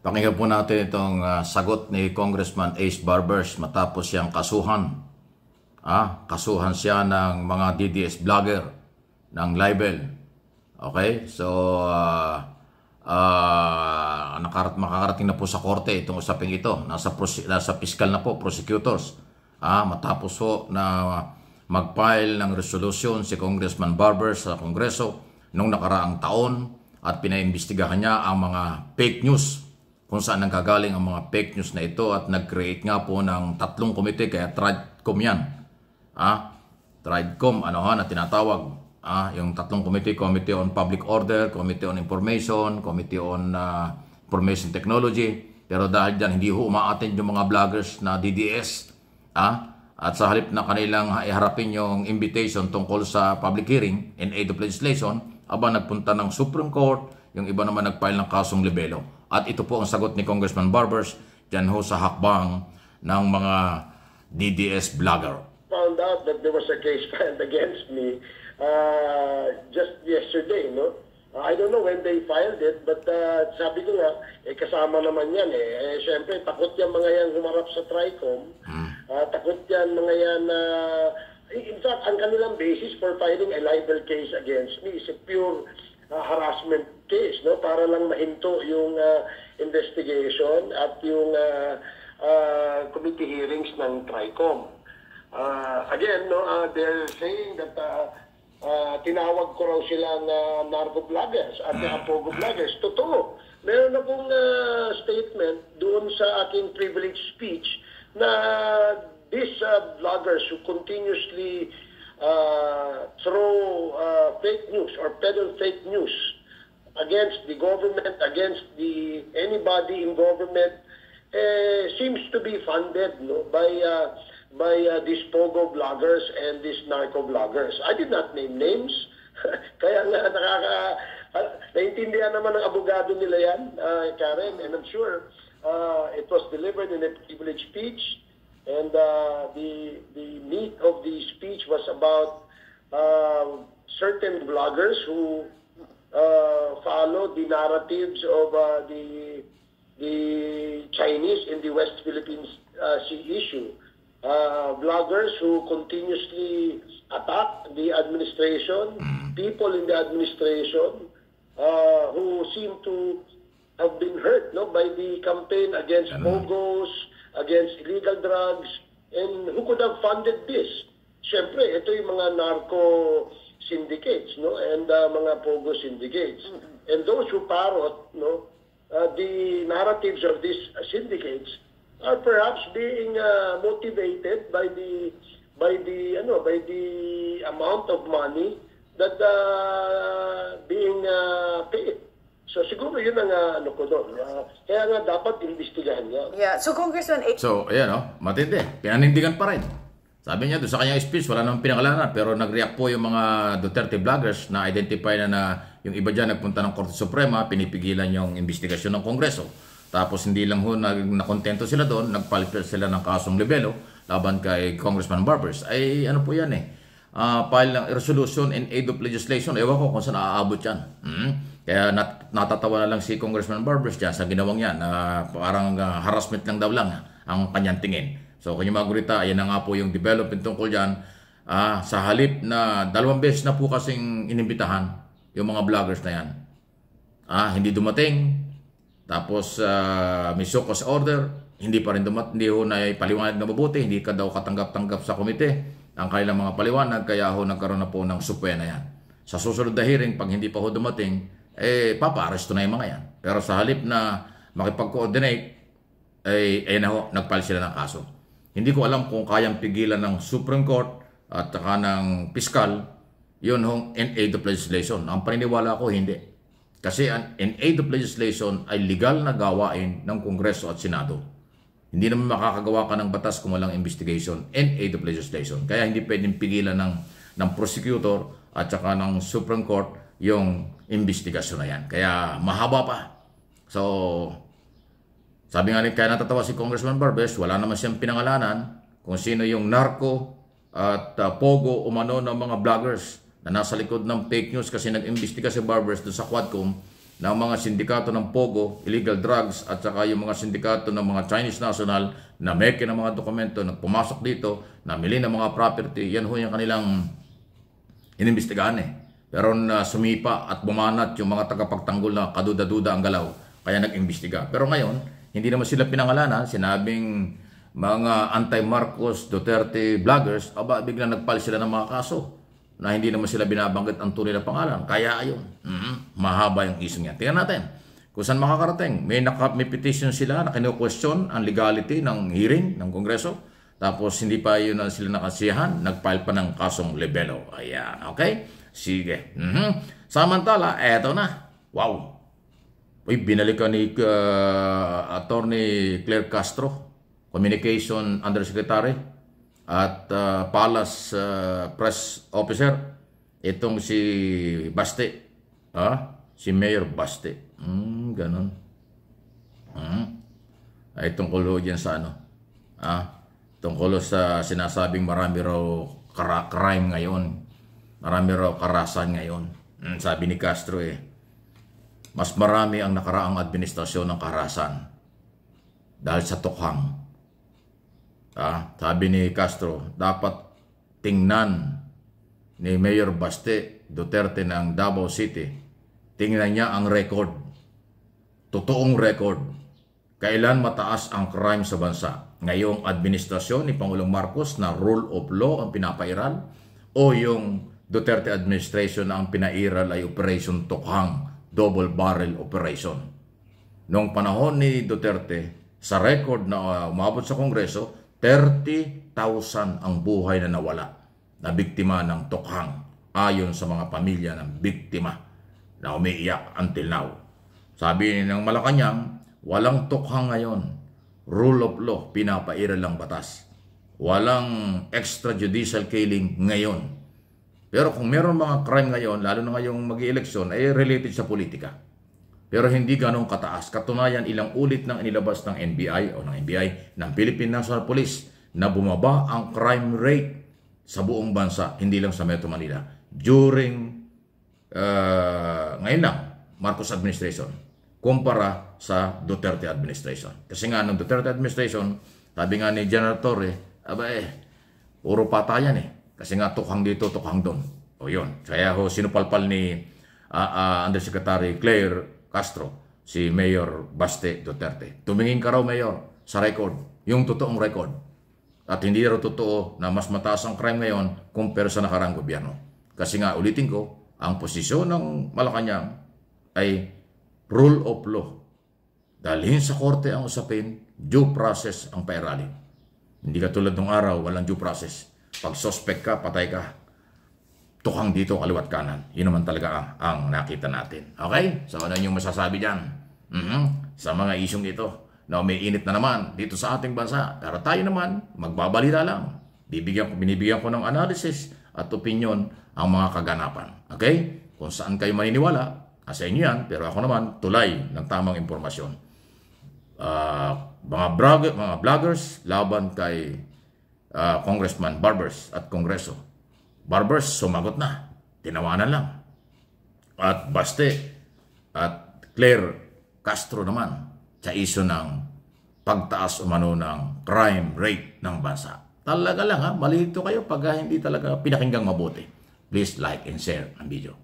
Pakinggan po natin itong sagot ni Congressman Ace Barbers matapos siyang kasuhan. Kasuhan siya ng mga DDS vlogger ng libel. Okay? So, makakarating na po sa korte itong usaping ito. Nasa piskal na po, prosecutors. Matapos po na mag-file ng resolution si Congressman Barbers sa Kongreso noong nakaraang taon at pinaimbestigahan niya ang mga fake news kung saan nanggagaling ang mga fake news na ito at nag-create nga po ng 3 komite, kaya TRIDCOM yan. TRIDCOM, na tinatawag. Yung 3 komite, Committee on Public Order, Committee on Information, Committee on Information Technology. Pero dahil dyan, hindi umaattend yung mga vloggers na DDS. At sa halip na kanilang iharapin yung invitation tungkol sa public hearing in aid of legislation, nagpunta ng Supreme Court, yung iba naman nag-file ng kasong libelo. At ito po ang sagot ni Congressman Barbers dyan ho sa hakbang ng mga DDS vlogger. Found out that there was a case filed against me just yesterday, no? I don't know when they filed it, but sabi ko nga, kasama naman yan Siyempre, takot yan mga yan humarap sa TRICOM. Takot yan mga yan in fact, ang kanilang basis for filing a libel case against me is a pure harassment case, no, para lang mahinto yung investigation at yung committee hearings ng TRICOM. Again, no, they're saying that tinawag ko raw silang narco vloggers at pogo vloggers. Totoo. Meron na pong statement doon sa aking privileged speech na these vloggers who continuously throw fake news or peddle fake news against the government, against anybody in government, seems to be funded, no, by these pogo vloggers and these narco vloggers. I did not name names. Kaya nga naiintindihan naman ng abogado nila yan, Karen, and I'm sure it was delivered in a privileged speech. And the meat of the speech was about certain bloggers who follow the narratives of the Chinese in the West Philippine Sea issue. Bloggers who continuously attack the administration, people in the administration who seem to have been hurt, no, by the campaign against pogos, against illegal drugs, and who could have funded this? Siyempre, ito yung mga narco syndicates, no, and mga pogo syndicates. And those who parrot, no, the narratives of these syndicates are perhaps being motivated by the amount of money that being paid. So siguro yun ang ko doon. Kaya nga dapat imbestigahan niya. Yeah. So Congressman A. So, ayan matindi. Pinanindigan pa rin. Sabi niya doon sa kanyang speech, wala namang pinangalanan. Pero nag-react po yung mga Duterte vloggers na identify na yung iba dyan nagpunta ng Korte Suprema, pinipigilan yung investigasyon ng Kongreso. Tapos hindi lang ho nakontento sila doon, nagpalit sila ng kasong libelo laban kay Congressman Barbers. Ay ano po yan file ng resolution in aid of legislation. Ewan ko kung saan aabot yan. Kaya natatawa na lang si Congressman Barbers dyan sa ginawang yan. Parang harassment lang daw lang ang kanyang tingin. So kung yung mga gurita, ayan na nga po yung development tungkol dyan. Sa halip na 2 beses na po kasing inimbitahan yung mga vloggers na yan. Hindi dumating. Tapos may show cause order. Hindi pa rin hindi ho na paliwanag na mabuti. Hindi ka daw katanggap-tanggap sa komite ang kanilang mga paliwanag. Kaya ho nagkaroon na po ng supwe na yan. Sa susunod na hearing, pag hindi pa ho dumating, papa-aresto na yung mga yan. Pero sa halip na makipag-coordinate, na ho, nagpile sila ng kaso. Hindi ko alam kung kayang pigilan ng Supreme Court at saka ng Piskal, yun hong in aid of legislation. Ang paniniwala ko, hindi. Kasi ang in aid of legislation ay legal na gawain ng Kongreso at Senado. Hindi naman makakagawa ka ng batas kung walang investigation in aid of legislation. Kaya hindi pwedeng pigilan ng prosecutor at saka ng Supreme Court yung investigasyon na yan. Kaya mahaba pa. So, sabi nga rin, kaya natatawa si Congressman Barbers, wala naman siyang pinangalanan kung sino yung narco at pogo umano ng mga vloggers na nasa likod ng fake news kasi nag-imbestiga si Barbers doon sa Quadcom ng mga sindikato ng Pogo, illegal drugs, at saka yung mga sindikato ng mga Chinese national na meke ng mga dokumento, nagpumasok dito, namili ng mga property, yan ho yung kanilang inimbestigahan eh. Pero sumipa at bumanat yung mga tagapagtanggol na kaduda-duda ang galaw, kaya nag-imbestiga. Pero ngayon, hindi naman sila pinangalanan, sinabing mga anti-Marcos Duterte vloggers, biglang nagpal sila ng mga kaso na hindi naman sila binabanggit ang tunay na pangalan. Kaya ayun, mahaba yung isong yan. Tingnan natin kung saan makakarating. May petition sila na kinu-question ang legality ng hearing ng Kongreso. Tapos hindi pa yun na sila nakasiyahan, nag-file pa ng kasong libelo. Ayan, okay? Sige. Samantala, eto na. Wow! Uy, binalikan ni Attorney Claire Castro, Communication Undersecretary at Palace Press Officer, itong si Baste, si Mayor Baste. Ganon. Ay tungkol dyan sa tungkol sa sinasabing marami raw crime ngayon, marami raw karahasan ngayon. Sabi ni Castro mas marami ang nakaraang administrasyon ng karahasan dahil sa tukhang. Sabi ni Castro, dapat tingnan ni Mayor Baste Duterte ng Davao City. Tingnan niya ang record. Totoong record. Kailan mataas ang crime sa bansa? Ngayong administrasyon ni Pangulong Marcos na rule of law ang pinapairal o yung Duterte administration na ang pinairal ay Operation Tukhang, double barrel operation. Noong panahon ni Duterte, sa record na umabot sa Kongreso, 30,000 ang buhay na nawala na biktima ng tukhang ayon sa mga pamilya ng biktima na umiiyak until now. Sabi ng Malacanang, walang tukhang ngayon. Rule of law, pinapairal lang batas. Walang extrajudicial killing ngayon. Pero kung meron mga crime ngayon, lalo na ngayong mag-i-eleksyon, ay related sa politika. Pero hindi ganong kataas. Katunayan, ilang ulit nang inilabas ng NBI ng Philippine National Police na bumaba ang crime rate sa buong bansa, hindi lang sa Metro Manila. During, ngayon lang, Marcos administration, kumpara sa Duterte administration. Kasi nga, ng Duterte administration, sabi nga ni General Torre, puro patayan Kasi nga, tukhang dito, tukhang doon. O yun. Kaya ho, sinupalpal ni Undersecretary Claire Castro, si Mayor Baste Duterte. Tumingin ka raw, Mayor, sa record, yung totoong record. At hindi raw totoo na mas mataas ang crime ngayon kumpara sa nakaraang gobyerno. Kasi nga, ulitin ko, ang posisyon ng Malacanang ay rule of law. Dalhin sa korte ang usapin, due process ang pairalin. Hindi ka tulad ng araw, walang due process. Pag suspect ka, patay ka. Tukhang dito, kaliwat kanan. Yun naman talaga ang nakita natin. Okay? So, ano yung masasabi dyan? Sa mga isyong ito na umiinit na naman dito sa ating bansa. Pero tayo naman, magbabalita lang. Binibigyan ko ng analysis at opinion ang mga kaganapan. Okay? Kung saan kayo maniniwala, sa inyo yan. Pero ako naman, tulay ng tamang impormasyon. Mga vloggers, laban kay Congressman Barbers at Kongreso. Barbers, sumagot na. Tinawanan lang. At Baste at Claire Castro naman sa isyo ng pagtaas umano ng crime rate ng bansa. Talaga lang malito kayo pag hindi talaga pinakinggang mabuti. Please like and share ang video.